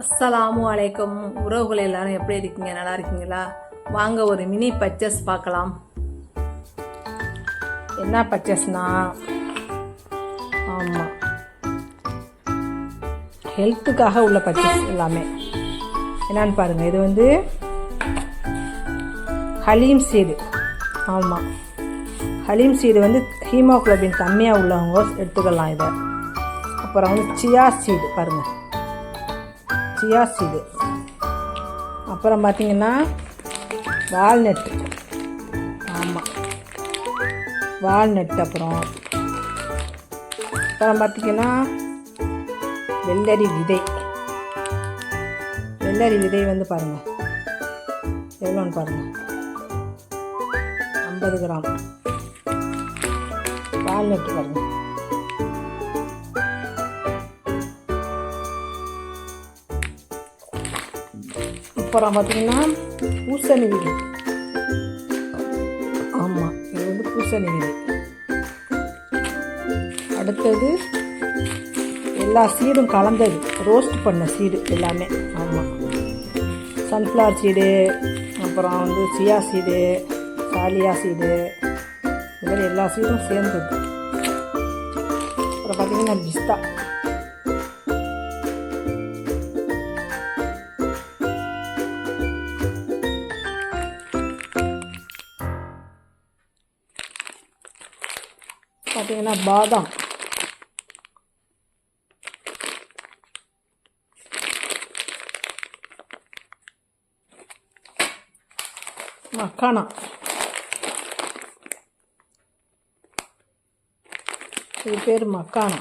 அஸ்ஸலாமு அலைக்கும். உறவுகள் எல்லாரும் எப்படி இருக்கீங்க? நல்லா இருக்கீங்களா? வாங்க ஒரு மினி பர்ச்சேஸ் பார்க்கலாம். என்ன பர்ச்சேஸ்னா, ஆமாம், ஹெல்த்துக்காக உள்ள பர்ச்சேஸ் எல்லாமே. என்னன்னு பாருங்கள், இது வந்து ஹலீம் சீடு. ஆமாம், ஹலீம் சீடு வந்து ஹீமோகுளோபின் கம்மியாக உள்ளவங்க எடுத்துக்கலாம் இதை. அப்புறம் வந்து சியா சீடு பாருங்கள், சியா சீடு. அப்புறம் பார்த்திங்கன்னா வால்நட்டு. ஆமாம், வால்நட். அப்புறம் பார்த்திங்கன்னா வெள்ளரி விதை. வெள்ளரி விதை வந்து பாருங்கள் எவ்வளோன்னு பாருங்கள், 50 கிராம். வால்நட்டு பாருங்கள். அப்புறம் பார்த்திங்கன்னா பூசணி விதை. ஆமாம், இது வந்து பூசணி விதை. அடுத்தது எல்லா சீடும் கலந்தது, ரோஸ்ட் பண்ண சீடு எல்லாமே. ஆமாம், சன்ஃப்ளவர் சீடு, அப்புறம் வந்து சியா சீடு, சாலியா சீடு, இது மாதிரி எல்லா சீடும் சேர்ந்தது. அப்புறம் பார்த்திங்கன்னா பிஸ்தா. பார்த்திங்கன்னா பாதாம். மக்கானா. இது பேர் makhana.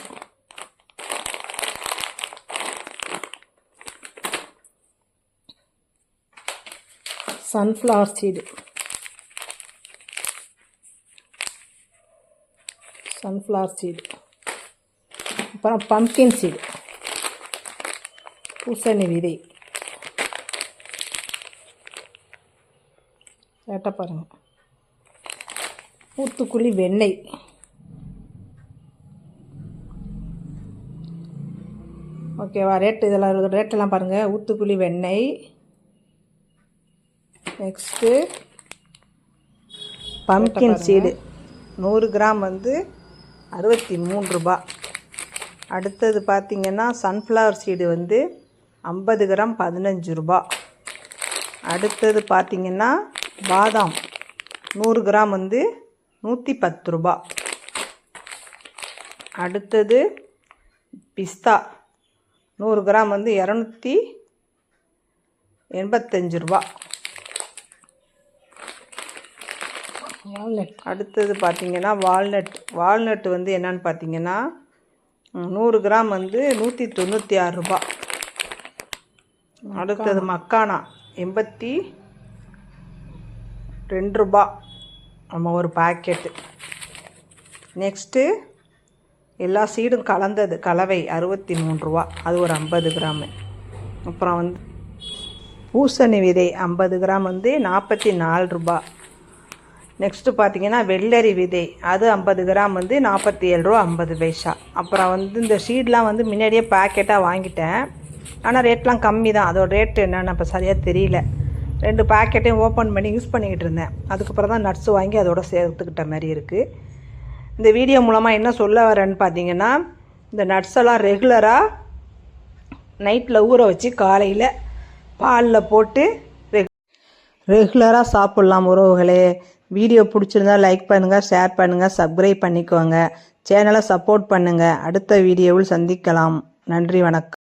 Sunflower seed. Sunflower seed. அப்புறம் பம்ப்கின் சீடு, பூசணி விதை. கேட்ட பாருங்கள், ஊத்துக்குழி வெண்ணெய். ஓகேவா? இதெல்லாம் ரேட்டெல்லாம் பாருங்கள். ஊத்துக்குழி வெண்ணெய். நெக்ஸ்ட்டு பம்ப்கின் சீடு 100 கிராம் வந்து 63 ரூபா. அடுத்தது பார்த்திங்கன்னா சன்ஃப்ளவர் சீடு வந்து 50 கிராம் 15 ரூபா. அடுத்தது பார்த்திங்கன்னா பாதாம் 100 கிராம் வந்து 110 ரூபா. அடுத்தது பிஸ்தா 100 கிராம் வந்து 285 ரூபா. வால்நட். அடுத்தது பார்த்திங்கன்னா வால்நட் வந்து என்னன்னு பார்த்திங்கன்னா 100 கிராம் வந்து 196 ரூபா. அடுத்தது மக்கானா 82 ரூபா நம்ம ஒரு பாக்கெட்டு. நெக்ஸ்ட்டு எல்லா சீடும் கலந்தது கலவை 63 ரூபா, அது ஒரு 50 கிராமு. அப்புறம் வந்து பூசணி விதை 50 கிராம் வந்து 44 ரூபா. நெக்ஸ்ட்டு பார்த்திங்கன்னா வெள்ளரி விதை, அது 50 கிராம் வந்து 47 ரூபா 50 பைசா. அப்புறம் வந்து இந்த சீட்லாம் வந்து முன்னாடியே பேக்கெட்டாக வாங்கிட்டேன், ஆனால் ரேட்லாம் கம்மி தான். அதோட ரேட்டு என்னென்னு இப்போ சரியாக தெரியல. 2 பேக்கெட்டையும் ஓப்பன் பண்ணி யூஸ் பண்ணிக்கிட்டு இருந்தேன். அதுக்கப்புறம் தான் நட்ஸ் வாங்கி அதோட சேர்த்துக்கிட்ட மாதிரி இருக்குது. இந்த வீடியோ மூலமாக என்ன சொல்ல வரேன்னு பார்த்தீங்கன்னா, இந்த நட்ஸெல்லாம் ரெகுலராக நைட்டில் ஊற வச்சு காலையில் பாலில் போட்டு ரெகுலராக சாப்பிட்லாம் உறவுகளே. வீடியோ பிடிச்சிருந்தா லைக் பண்ணுங்கள், ஷேர் பண்ணுங்கள், சப்ஸ்கிரைப் பண்ணிக்கோங்க. சேனலை சப்போர்ட் பண்ணுங்கள். அடுத்த வீடியோவில் சந்திக்கலாம். நன்றி, வணக்கம்.